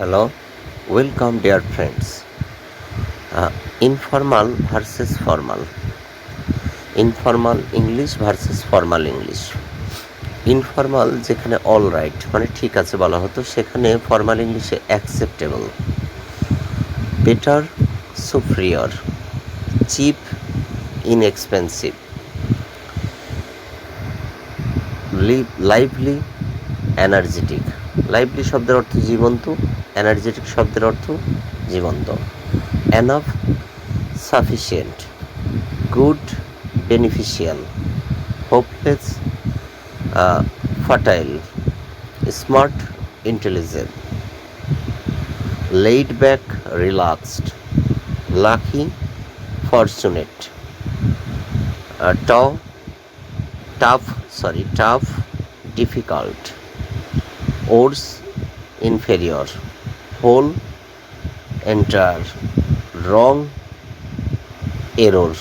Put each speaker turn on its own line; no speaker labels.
Hello, welcome dear friends. Informal versus formal. Informal English versus formal English. Informal যেখানে all right মানে ঠিক আছে বলা হতো, সেখানে ফর্মাল ইংলিশে acceptable, better, superior, cheap, inexpensive, lively, energetic. Lively শব্দের অর্থ জীবন্ত, এনার্জেটিক শব্দের অর্থ জীবন্ত। Enough, sufficient, good, beneficial, hopeless, fertile, smart, intelligent, laid back, relaxed, lucky, fortunate, tough, difficult, worse, inferior, whole, entire, wrong, error.